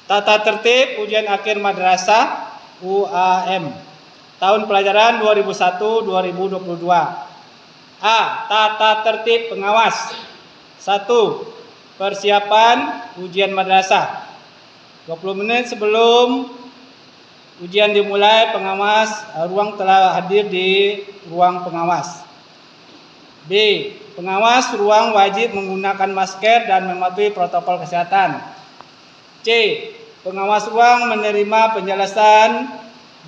Tata tertib ujian akhir madrasah UAM tahun pelajaran 2001-2022. A. Tata tertib pengawas. 1. Persiapan ujian madrasah. 20 menit sebelum ujian dimulai, pengawas ruang telah hadir di ruang pengawas. B. Pengawas ruang wajib menggunakan masker dan mematuhi protokol kesehatan. C. Pengawas ruang menerima penjelasan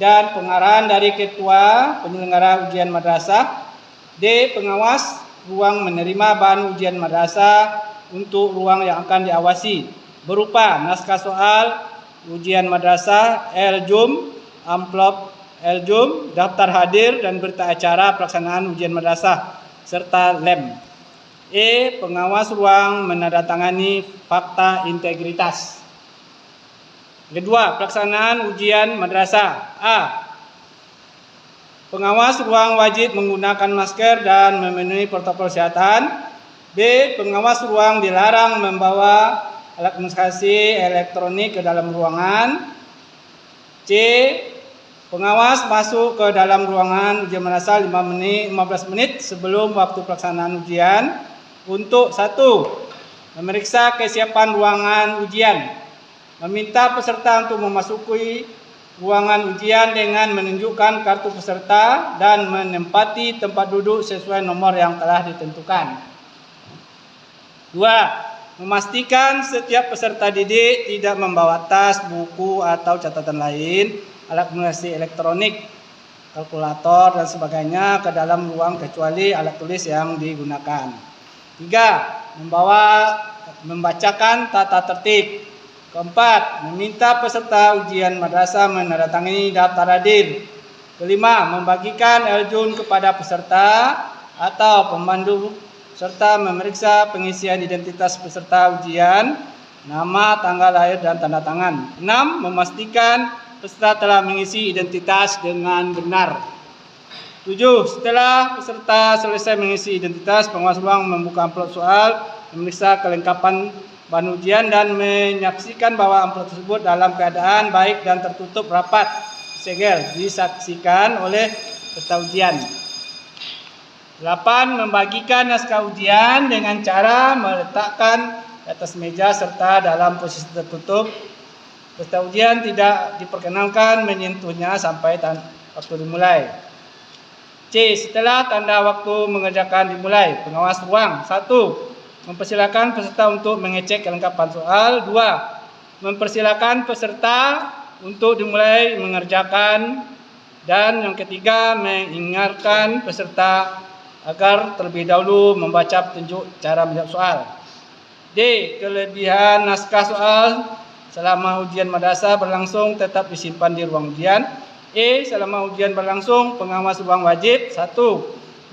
dan pengarahan dari ketua penyelenggara ujian madrasah. D. Pengawas ruang menerima bahan ujian madrasah untuk ruang yang akan diawasi berupa naskah soal ujian madrasah, LJUM, amplop LJUM, daftar hadir dan berita acara pelaksanaan ujian madrasah serta lem. E. Pengawas ruang menandatangani fakta integritas. Kedua, pelaksanaan ujian madrasah. A. Pengawas ruang wajib menggunakan masker dan memenuhi protokol kesehatan. B. Pengawas ruang dilarang membawa alat komunikasi elektronik ke dalam ruangan. C. Pengawas masuk ke dalam ruangan ujian madrasah 15 menit sebelum waktu pelaksanaan ujian untuk 1. Memeriksa kesiapan ruangan ujian. Meminta peserta untuk memasuki ruangan ujian dengan menunjukkan kartu peserta dan menempati tempat duduk sesuai nomor yang telah ditentukan. 2. Memastikan setiap peserta didik tidak membawa tas, buku atau catatan lain, alat komunikasi elektronik, kalkulator dan sebagainya ke dalam ruang kecuali alat tulis yang digunakan. 3. Membacakan tata tertib. 4. Meminta peserta ujian madrasah menandatangani daftar hadir. 5. Membagikan LJUM kepada peserta atau pemandu serta memeriksa pengisian identitas peserta ujian, nama, tanggal lahir dan tanda tangan. 6. Memastikan peserta telah mengisi identitas dengan benar. 7. Setelah peserta selesai mengisi identitas, pengawas ruang membuka amplop soal, memeriksa kelengkapan bahan ujian dan menyaksikan bahwa amplop tersebut dalam keadaan baik dan tertutup rapat segel disaksikan oleh peserta ujian. 8. Membagikan naskah ujian dengan cara meletakkan di atas meja serta dalam posisi tertutup. Peserta ujian tidak diperkenankan menyentuhnya sampai waktu dimulai. C. Setelah tanda waktu mengerjakan dimulai, pengawas ruang 1. Mempersilakan peserta untuk mengecek kelengkapan soal. 2. Mempersilakan peserta untuk dimulai mengerjakan. Dan yang ketiga, mengingatkan peserta agar terlebih dahulu membaca petunjuk cara menjawab soal. D. Kelebihan naskah soal selama ujian madrasah berlangsung tetap disimpan di ruang ujian. E. Selama ujian berlangsung, pengawas ruang wajib 1.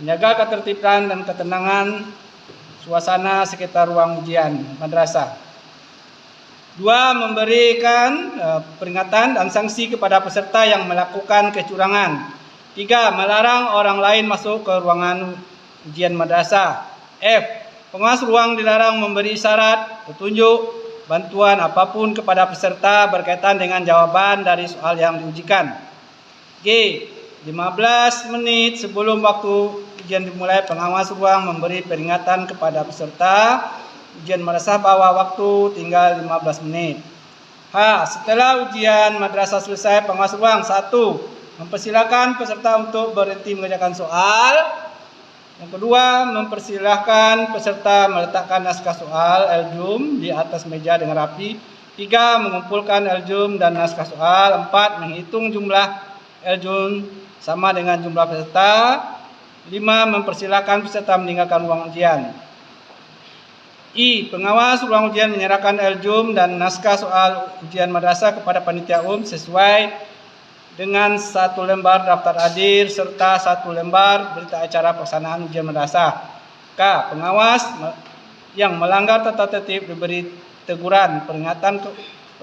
Menjaga ketertiban dan ketenangan suasana sekitar ruang ujian madrasah. 2. Memberikan peringatan dan sanksi kepada peserta yang melakukan kecurangan. 3. Melarang orang lain masuk ke ruangan ujian madrasah. F. Pengawas ruang dilarang memberi isyarat, petunjuk, bantuan apapun kepada peserta berkaitan dengan jawaban dari soal yang diujikan. G. 15 menit sebelum waktu ujian dimulai, pengawas ruang memberi peringatan kepada peserta ujian madrasah bahwa waktu tinggal 15 menit. H. Setelah ujian madrasah selesai, pengawas ruang 1. Mempersilakan peserta untuk berhenti mengerjakan soal. Yang kedua, mempersilahkan peserta meletakkan naskah soal LJUM di atas meja dengan rapi. 3. Mengumpulkan LJUM dan naskah soal. 4. Menghitung jumlah LJUM sama dengan jumlah peserta. 5. Mempersilahkan peserta meninggalkan ruang ujian. I. Pengawas ruang ujian menyerahkan LJUM dan naskah soal ujian madrasah kepada panitia sesuai dengan 1 lembar daftar hadir serta 1 lembar berita acara pelaksanaan ujian madrasah. K. Pengawas yang melanggar tata tertib diberi teguran, peringatan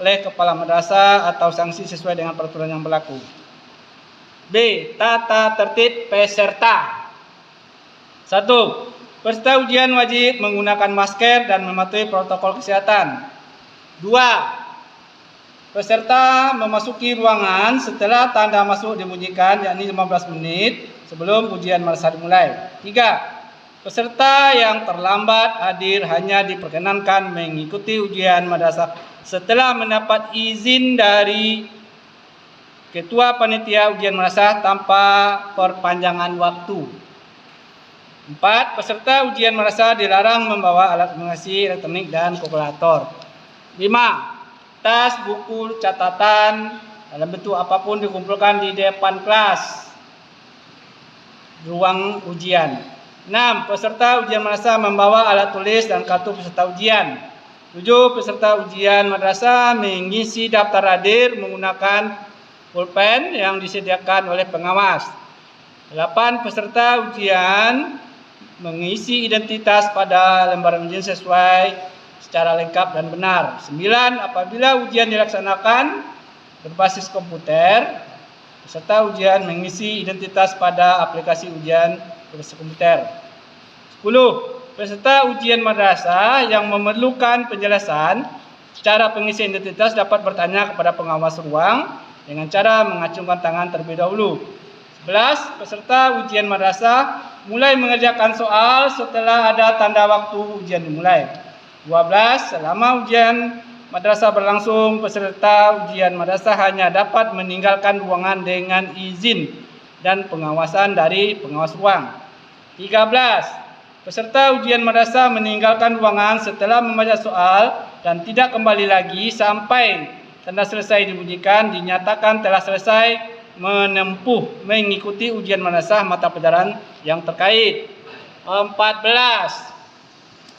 oleh kepala madrasah atau sanksi sesuai dengan peraturan yang berlaku. B. Tata tertib peserta. 1. Peserta ujian wajib menggunakan masker dan mematuhi protokol kesehatan. 2. Peserta memasuki ruangan setelah tanda masuk dibunyikan, yakni 15 menit sebelum ujian madrasah dimulai. 3. Peserta yang terlambat hadir hanya diperkenankan mengikuti ujian madrasah setelah mendapat izin dari Ketua Panitia Ujian Madrasah tanpa perpanjangan waktu. 4. Peserta ujian madrasah dilarang membawa alat komunikasi elektronik dan kalkulator. 5. Tas, buku, catatan dalam bentuk apapun dikumpulkan di depan kelas ruang ujian. 6. Peserta ujian madrasah membawa alat tulis dan kartu peserta ujian. 7. Peserta ujian madrasah mengisi daftar hadir menggunakan pulpen yang disediakan oleh pengawas. 8. Peserta ujian mengisi identitas pada lembaran ujian sesuai secara lengkap dan benar. 9. Apabila ujian dilaksanakan berbasis komputer, peserta ujian mengisi identitas pada aplikasi ujian berbasis komputer. 10. Peserta ujian madrasah yang memerlukan penjelasan cara pengisian identitas dapat bertanya kepada pengawas ruang dengan cara mengacungkan tangan terlebih dahulu. 11. Peserta ujian madrasah mulai mengerjakan soal setelah ada tanda waktu ujian dimulai. 12. Selama ujian madrasah berlangsung, peserta ujian madrasah hanya dapat meninggalkan ruangan dengan izin dan pengawasan dari pengawas ruang. 13. Peserta ujian madrasah meninggalkan ruangan setelah membaca soal dan tidak kembali lagi sampai tanda selesai dibunyikan dinyatakan telah selesai mengikuti ujian madrasah mata pelajaran yang terkait. 14.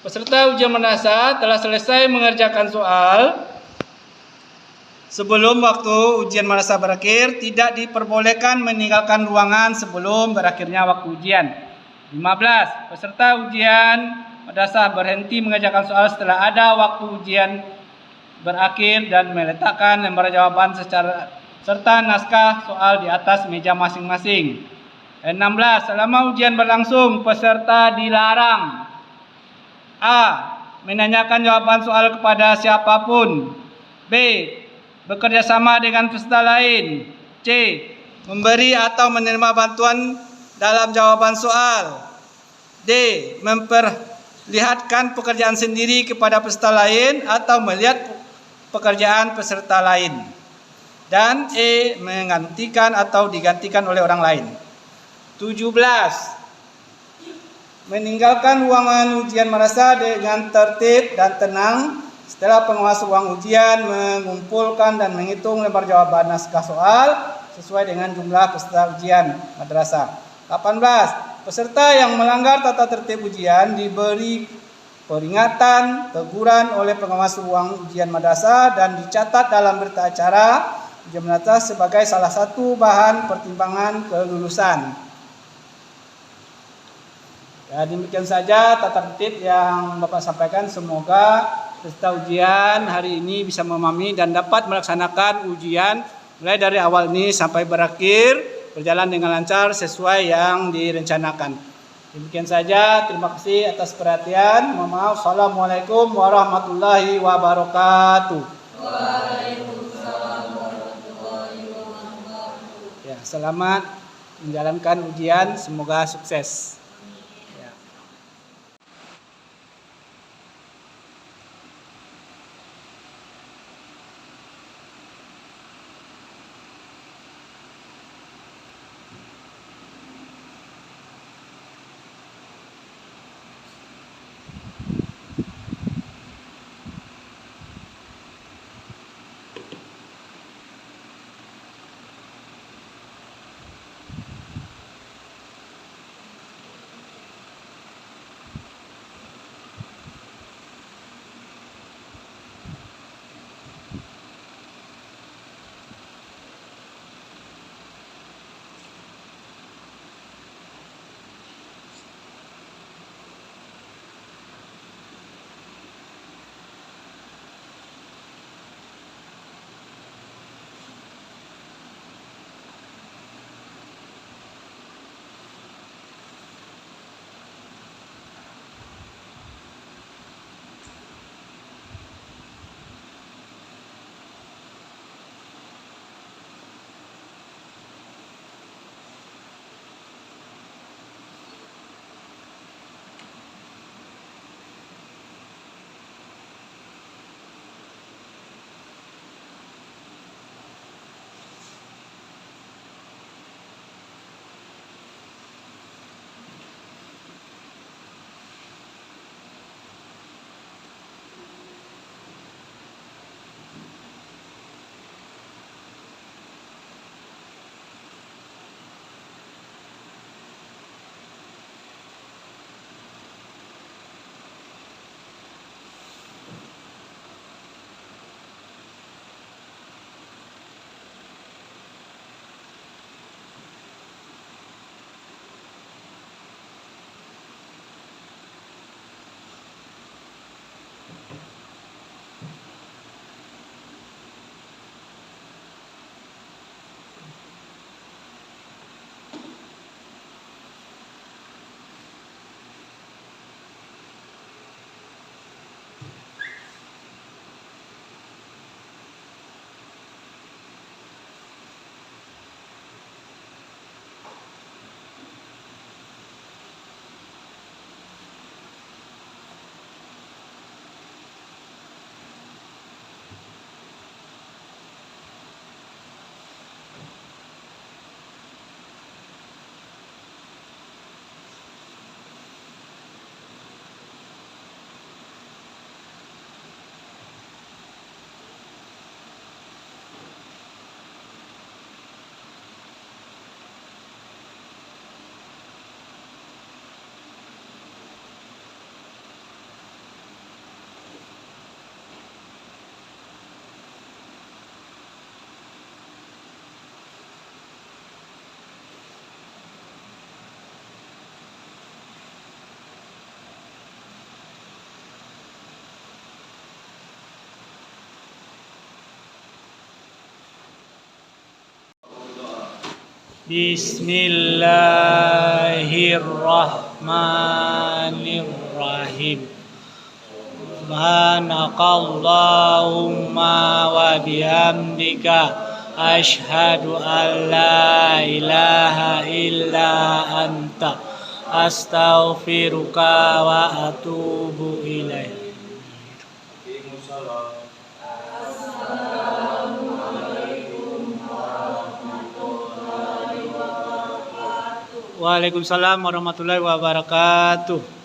Peserta ujian madrasah telah selesai mengerjakan soal sebelum waktu ujian madrasah berakhir, tidak diperbolehkan meninggalkan ruangan sebelum berakhirnya waktu ujian. 15. Peserta ujian madrasah berhenti mengerjakan soal setelah ada waktu ujian berakhir dan meletakkan lembar jawaban serta naskah soal di atas meja masing-masing. 16. Selama ujian berlangsung, peserta dilarang: A. Menanyakan jawaban soal kepada siapapun. B. Bekerja sama dengan peserta lain. C. Memberi atau menerima bantuan dalam jawaban soal. D. Memperlihatkan pekerjaan sendiri kepada peserta lain atau melihat pekerjaan peserta lain. Dan E. Menggantikan atau digantikan oleh orang lain. 17. Meninggalkan ruangan ujian madrasah dengan tertib dan tenang setelah pengawas ruang ujian mengumpulkan dan menghitung lembar jawaban naskah soal sesuai dengan jumlah peserta ujian madrasah. 18. Peserta yang melanggar tata tertib ujian diberi peringatan, teguran oleh pengawas ruang ujian madrasah dan dicatat dalam berita acara ujian madrasah sebagai salah satu bahan pertimbangan kelulusan. Ya, demikian saja tata tertib yang Bapak sampaikan. Semoga peserta ujian hari ini bisa memahami dan dapat melaksanakan ujian mulai dari awal ini sampai berakhir berjalan dengan lancar sesuai yang direncanakan. Demikian saja. Terima kasih atas perhatian. Mohon maaf. Assalamualaikum warahmatullahi wabarakatuh. Waalaikumsalam warahmatullahi wabarakatuh. Ya, selamat menjalankan ujian. Semoga sukses. Bismillahirrahmanirrahim. Subhanakallahumma wa bihamdika asyhadu an la ilaha illa anta astaghfiruka wa atubu ilaik. Waalaikumsalam warahmatullahi wabarakatuh.